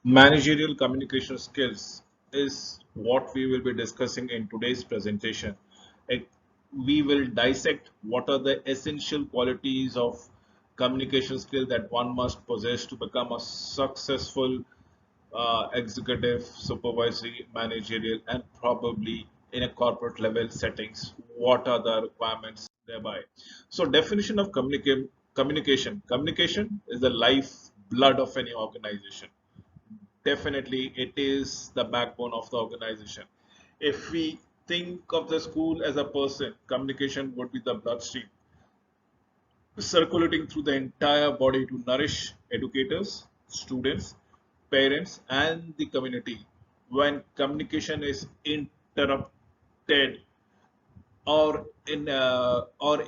Managerial communication skills is what we will be discussing in today's presentation. It- we will dissect what are the essential qualities of communication skill that one must possess to become a successful executive, supervisory, managerial, and probably in a corporate level settings. What are the requirements thereby? So, definition of communication. Communication is the life blood of any organization. Definitely, it is the backbone of the organization. If we think of the school as a person, communication would be the bloodstream circulating through the entire body to nourish educators, students, parents, and the community. When communication is interrupted or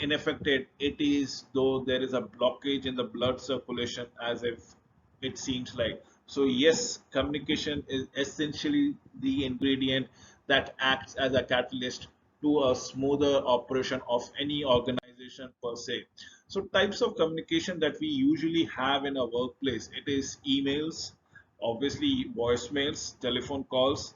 ineffective, it is though there is a blockage in the blood circulation, as if it seems like. So yes, communication is essentially the ingredient that acts as a catalyst to a smoother operation of any organization per se. So types of communication that we usually have in a workplace, it is emails, obviously voicemails, telephone calls,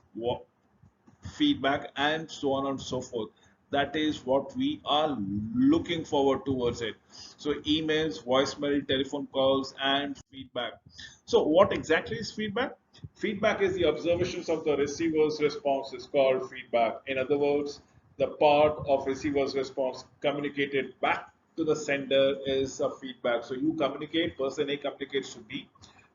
feedback, and so on and so forth. That is what we are looking forward towards it. So emails, voicemail, telephone calls, and feedback. So what exactly is feedback? Feedback is the observations of the receiver's response is called feedback. In other words, the part of receiver's response communicated back to the sender is a feedback. So you communicate, person A communicates to B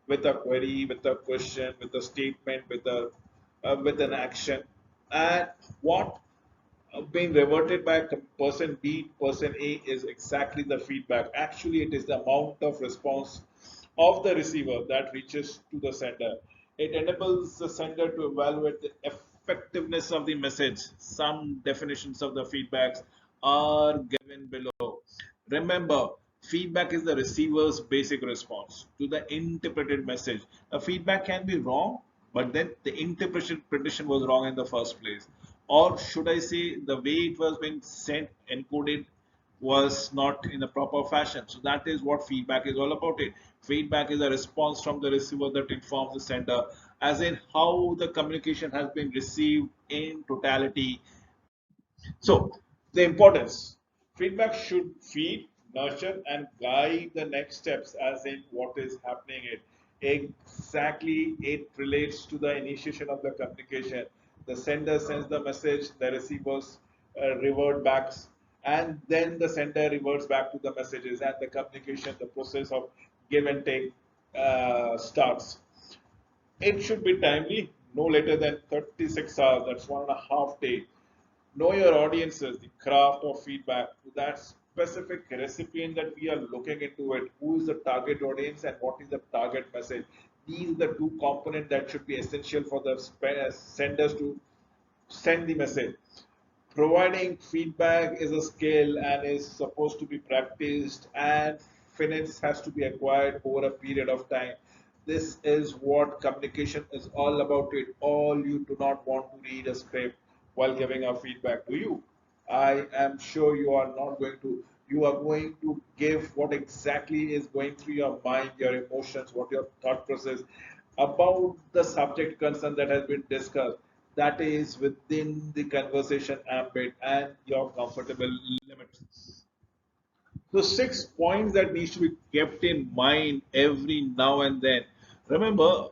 with a query, with a question, with a statement, with an action, and what being reverted by person B, person A is exactly the feedback. Actually, it is the amount of response of the receiver that reaches to the sender. It enables the sender to evaluate the effectiveness of the message. Some definitions of the feedbacks are given below. Remember, feedback is the receiver's basic response to the interpreted message. A feedback can be wrong, but then the interpretation was wrong in the first place. Or should I say, the way it was being sent, encoded, was not in a proper fashion. So that is what feedback is all about. It feedback is a response from the receiver that informs the sender, as in how the communication has been received in totality. So, the importance feedback should feed, nurture, and guide the next steps, as in what is happening. It exactly it relates to the initiation of the communication. The sender sends the message, the receivers revert back, and then the sender reverts back to the messages, and the communication, the process of give and take starts. It should be timely, no later than 36 hours. That's 1.5 days. Know your audiences, the craft of feedback to that specific recipient that we are looking into it. Who is the target audience and what is the target message? These are the two components that should be essential for the senders to send the message. Providing feedback is a skill and is supposed to be practiced, and finesse has to be acquired over a period of time. This is what communication is all about. It all you do not want to read a script while giving a feedback to you. I am sure you are not going to. You are going to give what exactly is going through your mind, your emotions, what your thought process about the subject concern that has been discussed, that is within the conversation ambit and your comfortable limits. So 6 points that needs to be kept in mind every now and then. Remember,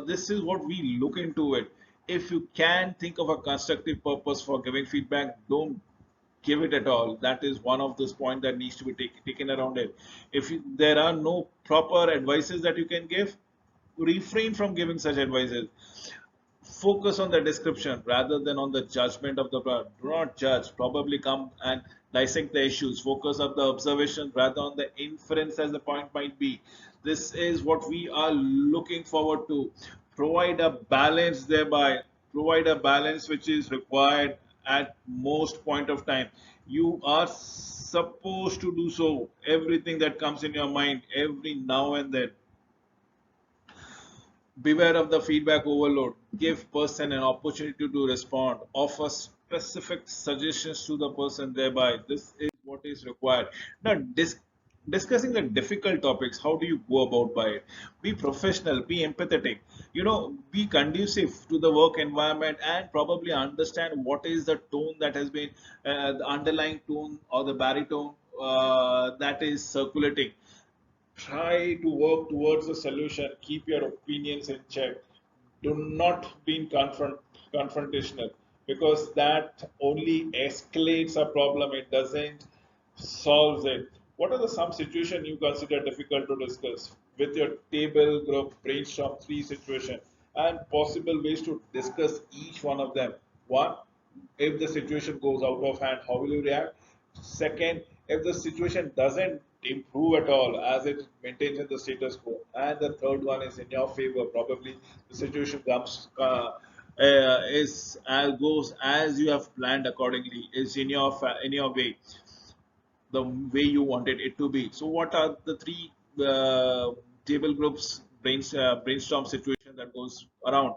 this is what we look into it. If you can think of a constructive purpose for giving feedback, don't give it at all. That is one of those points that needs to be taken around it. If there are no proper advices that you can give, refrain from giving such advices. Focus on the description rather than on the judgment of the product. Do not judge. Probably come and dissect the issues. Focus on the observation rather on the inference, as the point might be. This is what we are looking forward to. Provide a balance thereby. Provide a balance which is required at most point of time. You are supposed to do so. Everything that comes in your mind every now and then. Beware of the feedback overload. Give person an opportunity to respond. Offer specific suggestions to the person thereby. This is what is required. Now, discussing the difficult topics. How do you go about by it? Be professional, be empathetic, be conducive to the work environment, and probably understand what is the tone that has been the underlying tone or the baritone that is circulating. Try to work towards a solution. Keep your opinions in check. Do not be confrontational, because that only escalates a problem. It doesn't solve it. What are the some situation you consider difficult to discuss with your table group? Brainstorm three situation and possible ways to discuss each one of them. One, if the situation goes out of hand, how will you react? Second, if the situation doesn't improve at all as it maintains in the status quo. And the third one is in your favor, probably the situation comes is as goes as you have planned accordingly, is in your way, the way you wanted it to be. So, what are the three table groups brainstorm situation that goes around?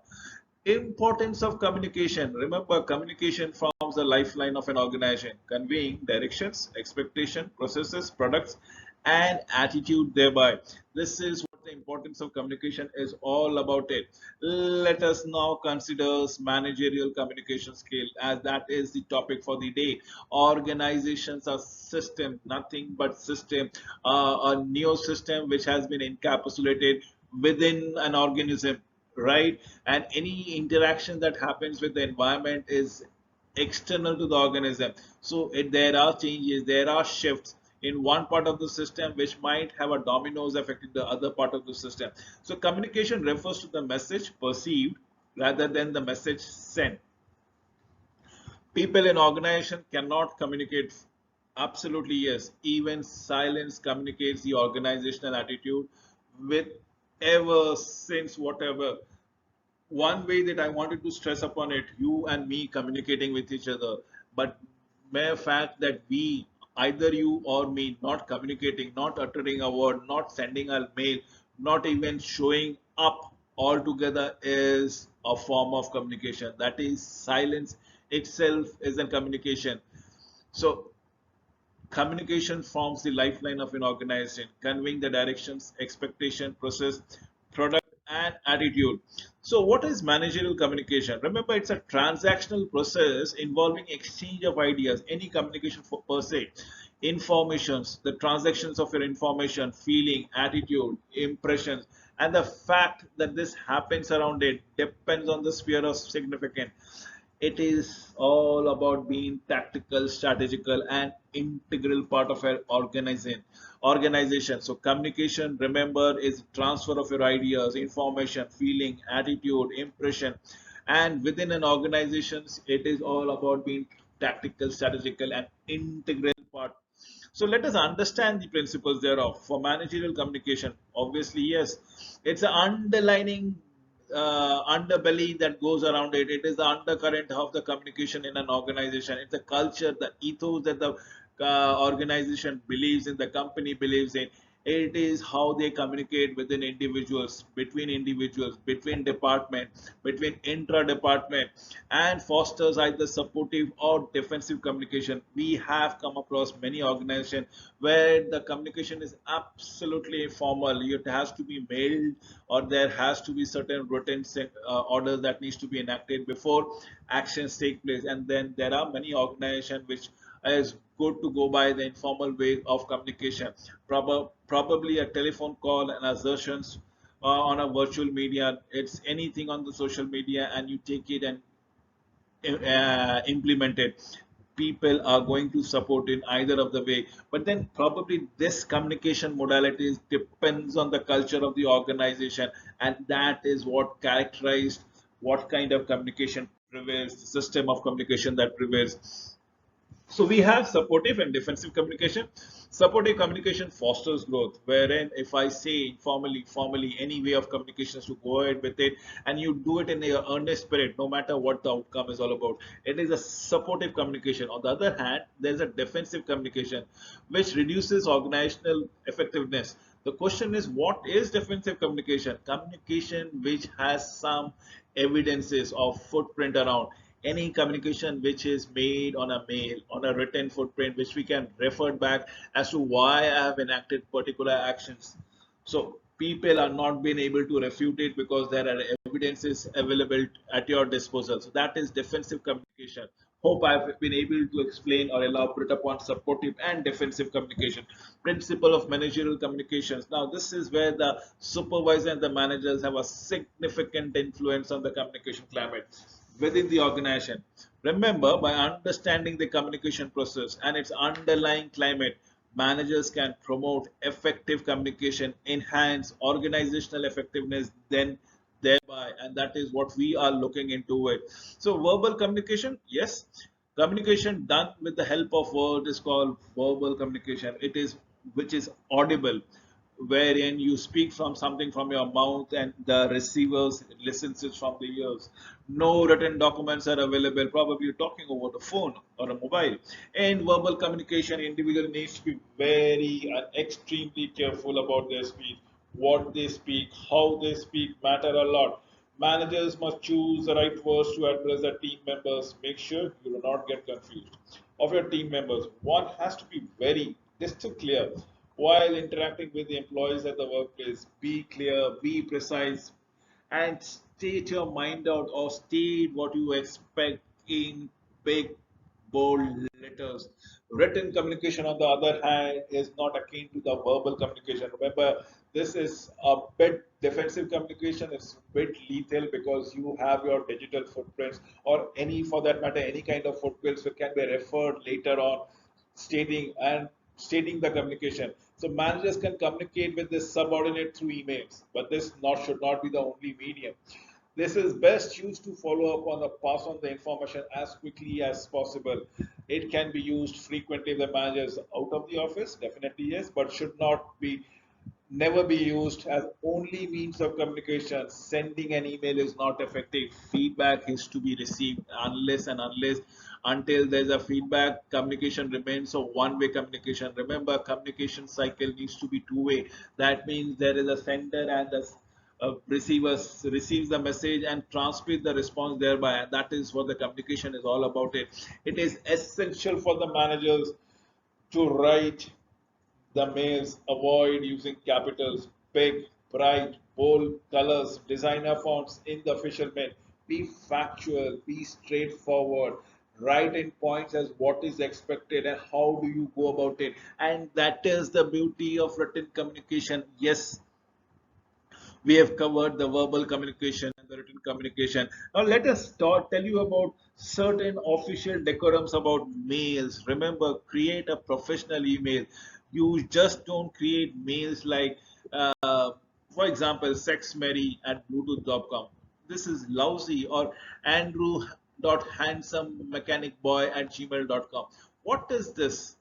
Importance of communication. Remember, communication forms the lifeline of an organization, conveying directions, expectation, processes, products, and attitude thereby. This is what the importance of communication is all about it. Let us now consider managerial communication skill, as that is the topic for the day. Organizations are system, nothing but system, a neo system which has been encapsulated within an organism, right? And any interaction that happens with the environment is external to the organism. So there are changes, there are shifts in one part of the system which might have a dominoes effect in the other part of the system. So communication refers to the message perceived rather than the message sent. People in organization cannot communicate. Absolutely yes. Even silence communicates the organizational attitude with ever since whatever. One way that I wanted to stress upon it, you and me communicating with each other, but mere fact that we, either you or me, not communicating, not uttering a word, not sending a mail, not even showing up altogether is a form of communication. That is, silence itself is a communication. So communication forms the lifeline of an organization, conveying the directions, expectation, process, product, and attitude. So, what is managerial communication? Remember, it's a transactional process involving exchange of ideas, any communication for, per se, informations, the transactions of your information, feeling, attitude, impressions, and the fact that this happens around it depends on the sphere of significance. It is all about being tactical, strategical, and integral part of an organization. So communication, remember, is transfer of your ideas, information, feeling, attitude, impression. And within an organization, it is all about being tactical, strategical, and integral part. So let us understand the principles thereof. For managerial communication, obviously, yes, it's an underlining underbelly that goes around it. It is the undercurrent of the communication in an organization. It's the culture, the ethos that the organization believes in, the company believes in. It is how they communicate within individuals, between department, between intra-department, and fosters either supportive or defensive communication. We have come across many organizations where the communication is absolutely formal. It has to be mailed, or there has to be certain written orders that needs to be enacted before actions take place. And then there are many organizations which is good to go by the informal way of communication. Probably a telephone call and assertions on a virtual media. It's anything on the social media, and you take it and implement it. People are going to support in either of the way, but then probably this communication modalities depends on the culture of the organization, and that is what characterized what kind of communication prevails, the system of communication that prevails. So we have supportive and defensive communication. Supportive communication fosters growth, wherein if I say informally, formally, any way of communications to go ahead with it, and you do it in a earnest spirit, no matter what the outcome is all about, it is a supportive communication. On the other hand, there is a defensive communication, which reduces organizational effectiveness. The question is, what is defensive communication? Communication which has some evidences of footprint around. any communication which is made on a mail, on a written footprint, which we can refer back as to why I have enacted particular actions. So people are not being able to refute it because there are evidences available at your disposal. So that is defensive communication. Hope I've been able to explain or elaborate upon supportive and defensive communication. Principle of managerial communications. Now, this is where the supervisor and the managers have a significant influence on the communication climate within the organization. Remember, by understanding the communication process and its underlying climate, managers can promote effective communication, enhance organizational effectiveness, then thereby, and that is what we are looking into it. So, verbal communication, yes, communication done with the help of words is called verbal communication. It is which is audible, wherein you speak from something from your mouth and the receivers listens it from the ears. No written documents are available. Probably you're talking over the phone or a mobile. In verbal communication, individual needs to be very and extremely careful about their speech. What they speak, how they speak matter a lot. Managers must choose the right words to address their team members. Make sure you do not get confused. Of your team members, one has to be very crystal clear while interacting with the employees at the workplace. Be clear, be precise, and state your mind out or state what you expect in big bold letters. Written communication, on the other hand, is not akin to the verbal communication. Remember, this is a bit defensive communication. It's a bit lethal because you have your digital footprints, or any, for that matter, any kind of footprints that can be referred later on, stating the communication. So managers can communicate with this subordinate through emails, but this not should not be the only medium. This is best used to follow up on the pass on the information as quickly as possible. It can be used frequently if the manager is out of the office, definitely yes, but should not be never be used as only means of communication. Sending an email is not effective. Feedback is to be received unless until there's a feedback, communication remains a one-way communication. Remember, communication cycle needs to be two-way. That means there is a sender and the receiver receives the message and transmits the response thereby. And that is what the communication is all about. It is essential for the managers to write the mails, avoid using capitals, big, bright, bold colors, designer fonts in the official mail. Be factual, be straightforward, write in points as what is expected and how do you go about it. And that is the beauty of written communication. Yes, we have covered the verbal communication and the written communication. Now let us tell you about certain official decorums about mails. Remember, create a professional email. You just don't create mails like, for example, sexmary at bluetooth.com. This is lousy. Or andrew.handsomemechanicboy at gmail.com. What is this?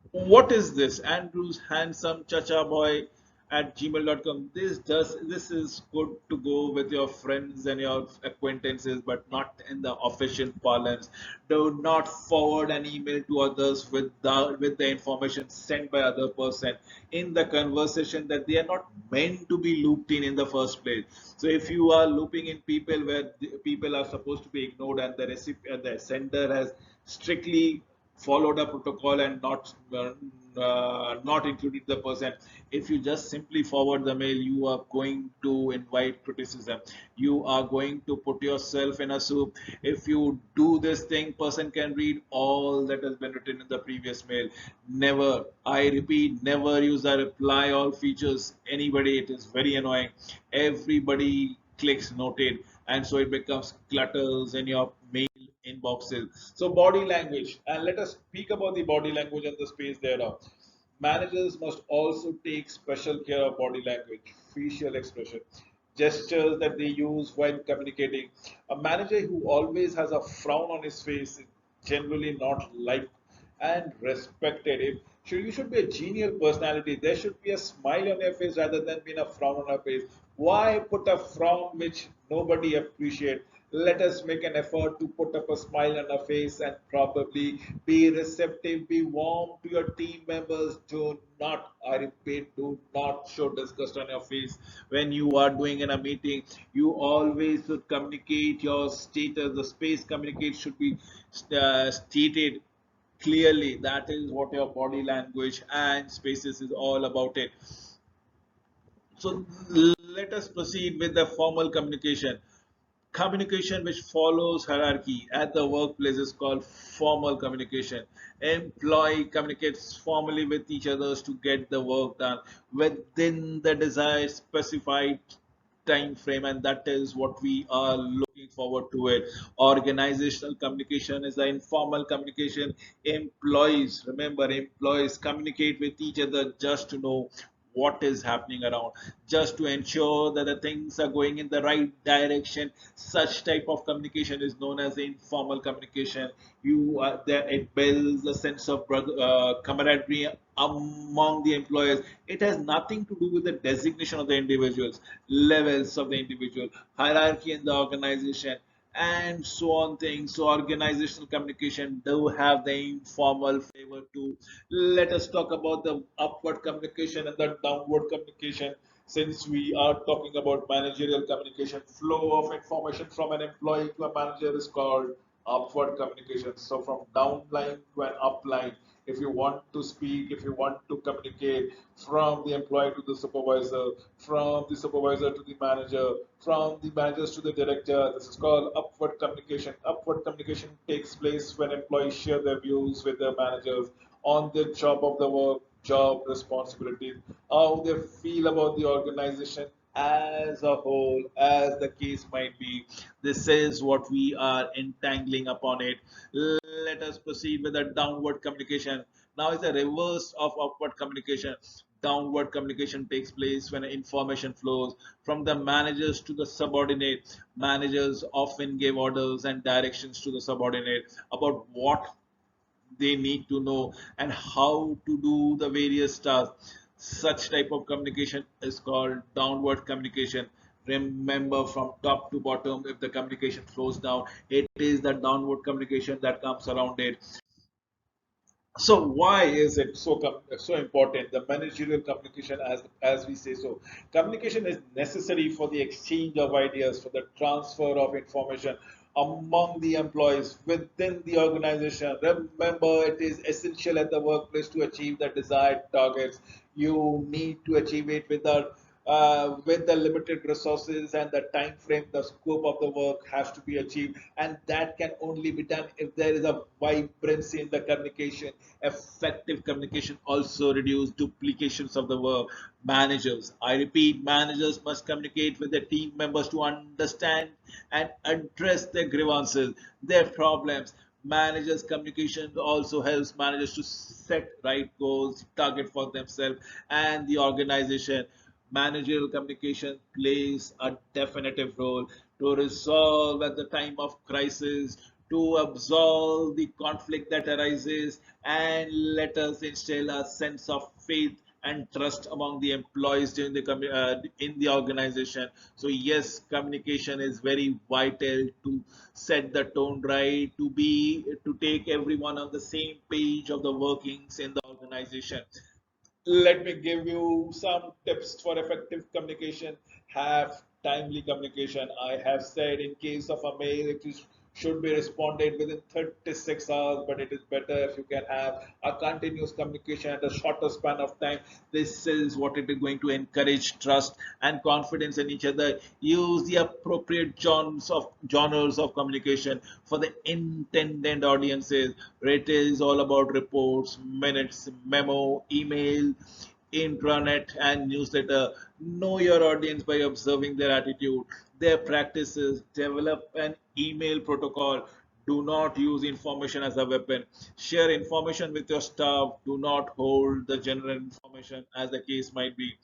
What is this? Andrew's handsome chacha boy at gmail.com. This is good to go with your friends and your acquaintances, but not in the official parlance. Do not forward an email to others with the information sent by other person in the conversation that they are not meant to be looped in the first place. So if you are looping in people where people are supposed to be ignored and the recipient, the sender has strictly followed a protocol and not included the person. If you just simply forward the mail, you are going to invite criticism. You are going to put yourself in a soup. If you do this thing, person can read all that has been written in the previous mail. Never, I repeat, never use the reply all features. Anybody, it is very annoying. Everybody clicks noted, and so it becomes clutters in your mail inboxes. So body language, and let us speak about the body language and the space thereof. Managers must also take special care of body language, facial expression, gestures that they use while communicating. A manager who always has a frown on his face is generally not liked and respected. You should be a genial personality. There should be a smile on your face rather than being a frown on your face. Why put a frown which nobody appreciates? Let us make an effort to put up a smile on our face and probably be receptive, be warm to your team members. Do not, I repeat, do not show disgust on your face when you are doing in a meeting. You always should communicate your status. The space communicate should be stated clearly. That is what your body language and spaces is all about it. So let us proceed with the formal communication. Communication which follows hierarchy at the workplace is called formal communication. Employee communicates formally with each others to get the work done within the desired specified time frame, and that is what we are looking forward to it. Organizational communication is the informal communication. Employees, remember, employees communicate with each other just to know what is happening around, just to ensure that the things are going in the right direction. Such type of communication is known as informal communication. You are there, it builds a sense of camaraderie among the employers. It has nothing to do with the designation of the individuals, levels of the individual, hierarchy in the organization, and so on things. So organizational communication do have the informal flavor too. Let us talk about the upward communication and the downward communication. Since we are talking about managerial communication, flow of information from an employee to a manager is called upward communication. So from downline to an upline, if you want to speak, if you want to communicate from the employee to the supervisor, from the supervisor to the manager, from the managers to the director, this is called upward communication. Upward communication takes place when employees share their views with their managers on the job of the work, job responsibilities, how they feel about the organization as a whole, as the case might be. This is what we are entangling upon it. Let us proceed with the downward communication. Now is the reverse of upward communication. Downward communication takes place when information flows from the managers to the subordinate. Managers often give orders and directions to the subordinate about what they need to know and how to do the various tasks. Such type of communication is called downward communication. Remember, from top to bottom, if the communication flows down, it is the downward communication that comes around it. So why is it so important? The managerial communication, as we say so, communication is necessary for the exchange of ideas, for the transfer of information among the employees within the organization. Remember, it is essential at the workplace to achieve the desired targets. You need to achieve it with the limited resources and the time frame. The scope of the work has to be achieved, and that can only be done if there is a vibrancy in the communication. Effective communication also reduce duplications of the work. Managers, I repeat, managers must communicate with their team members to understand and address their grievances, their problems. Managers communication also helps managers to set right goals, target for themselves and the organization. Managerial communication plays a definitive role to resolve at the time of crisis, to absolve the conflict that arises, and let us instill a sense of faith and trust among the employees during in the organization. So yes, communication is very vital to set the tone right, to take everyone on the same page of the workings in the organization. Let me give you some tips for effective communication. Have timely communication. I have said in case of a mail, should be responded within 36 hours, but it is better if you can have a continuous communication at a shorter span of time. This is what it is going to encourage trust and confidence in each other. Use the appropriate genres of communication for the intended audiences. It is all about reports, minutes, memo, email, intranet, and newsletter. Know your audience by observing their attitude, their practices. Develop an email protocol. Do not use information as a weapon. Share information with your staff. Do not hold the general information, as the case might be.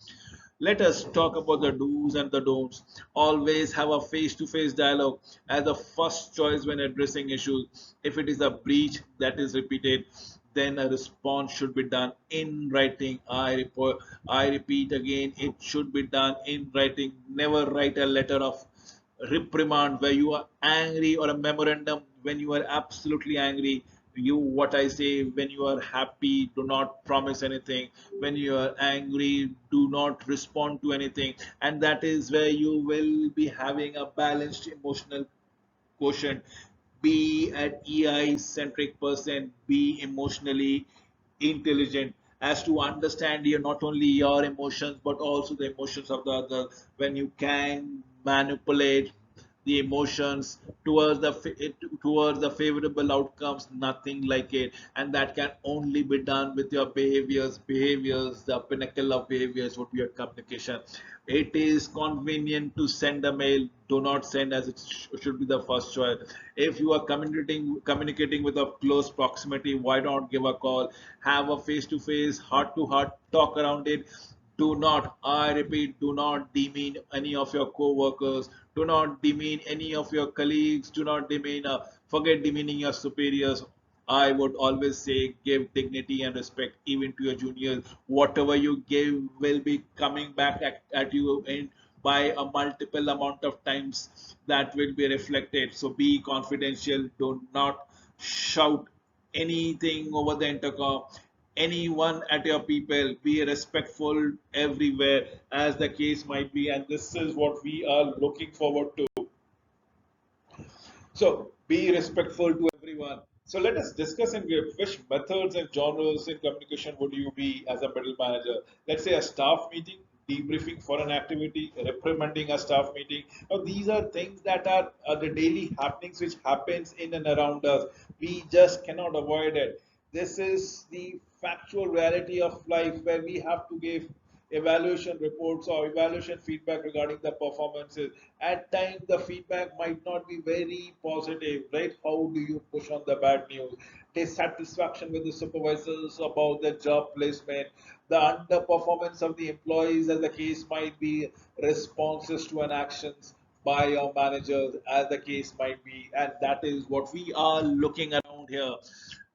Let us talk about the do's and the don'ts. Always have a face to face dialogue as the first choice when addressing issues. If it is a breach that is repeated, then a response should be done in writing. I repeat again, it should be done in writing. Never write a letter of reprimand where you are angry, or a memorandum when you are absolutely angry. You, what I say, when you are happy, do not promise anything. When you are angry, do not respond to anything. And that is where you will be having a balanced emotional quotient. Be an EI centric person, be emotionally intelligent as to understand your not only your emotions but also the emotions of the other. When you can manipulate the emotions towards towards the favorable outcomes, nothing like it. And that can only be done with your behaviors. The pinnacle of behaviors would be your communication. It is convenient to send a mail, do not send, as it should be the first choice. If you are communicating with a close proximity, why not give a call, have a face to face, heart to heart talk around it. Do not, I repeat, do not demean any of your co-workers. Do not demean any of your colleagues. Do not demean, forget demeaning your superiors. I would always say give dignity and respect even to your juniors. Whatever you give will be coming back at you in by a multiple amount of times, that will be reflected. So be confidential. Do not shout anything over the intercom. Anyone at your people, be respectful everywhere, as the case might be. And this is what we are looking forward to. So be respectful to everyone. So let us discuss and give which methods and genres in communication would you be as a middle manager? Let's say a staff meeting, debriefing for an activity, reprimanding a staff meeting. Now these are things that are the daily happenings which happens in and around us. We just cannot avoid it. This is the factual reality of life where we have to give evaluation reports or evaluation feedback regarding the performances. At times, the feedback might not be very positive, right? How do you push on the bad news? Dissatisfaction with the supervisors about the job placement, the underperformance of the employees, as the case might be, responses to an actions by your managers, as the case might be. And that is what we are looking around here.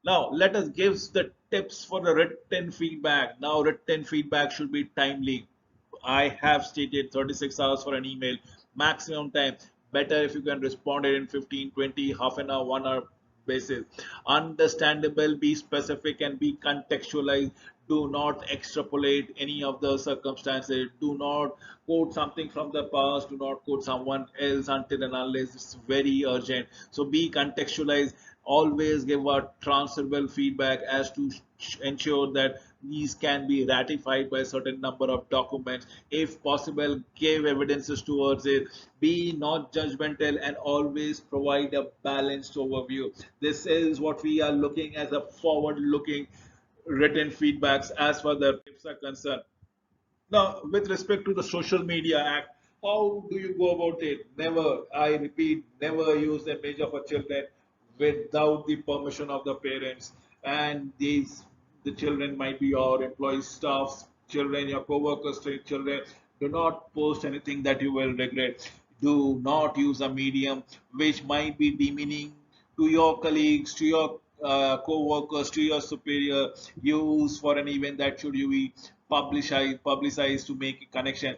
Now, let us give the tips for the written feedback. Now, written feedback should be timely. I have stated 36 hours for an email, maximum time. Better if you can respond it in 15, 20, half an hour, 1 hour basis. Understandable, be specific and be contextualized. Do not extrapolate any of the circumstances. Do not quote something from the past. Do not quote someone else until and unless it's very urgent. So be contextualized. Always give a transferable feedback as to ensure that these can be ratified by a certain number of documents. If possible, give evidences towards it. Be not judgmental and always provide a balanced overview. This is what we are looking as a forward looking written feedbacks as far the tips are concerned. Now, with respect to the Social Media Act, how do you go about it? Never, I repeat, never use the image of a children without the permission of the parents. And the children might be your employees, staffs, children, your co-workers, children. Do not post anything that you will regret. Do not use a medium which might be demeaning to your colleagues, to your co-workers, to your superior. Use for an event that should you be publicize to make a connection.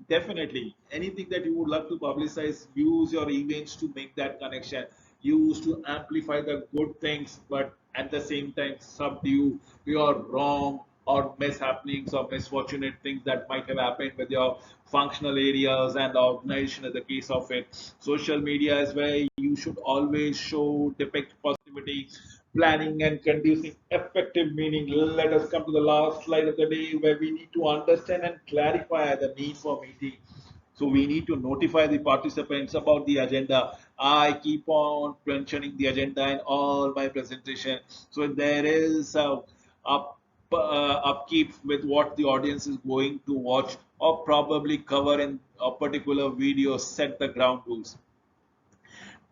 Definitely, anything that you would love to publicize, use your events to make that connection. Use to amplify the good things, but at the same time subdue your wrong or mishappenings or misfortunate things that might have happened with your functional areas and the organization in the case of it. Social media is where you should always show, depict positivity, planning and conducing effective meaning. Let us come to the last slide of the day where we need to understand and clarify the need for meeting. So we need to notify the participants about the agenda. I keep on mentioning the agenda in all my presentation. So there is a upkeep with what the audience is going to watch or probably cover in a particular video, set the ground rules,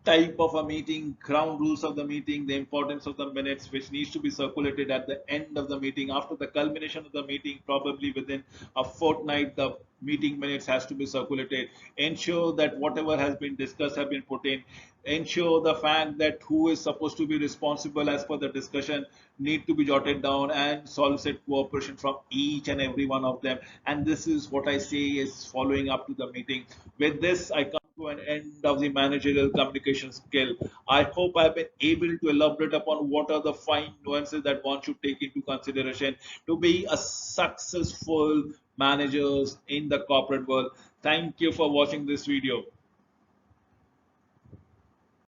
type of a meeting, ground rules of the meeting, the importance of the minutes, which needs to be circulated at the end of the meeting. After the culmination of the meeting, probably within a fortnight, the meeting minutes has to be circulated. Ensure that whatever has been discussed have been put in. Ensure the fact that who is supposed to be responsible as per the discussion need to be jotted down and solicit cooperation from each and every one of them. And this is what I say is following up to the meeting. With this, I come to an end of the managerial communication skill. I hope I've been able to elaborate upon what are the fine nuances that one should take into consideration to be a successful managers in the corporate world. Thank you for watching this video.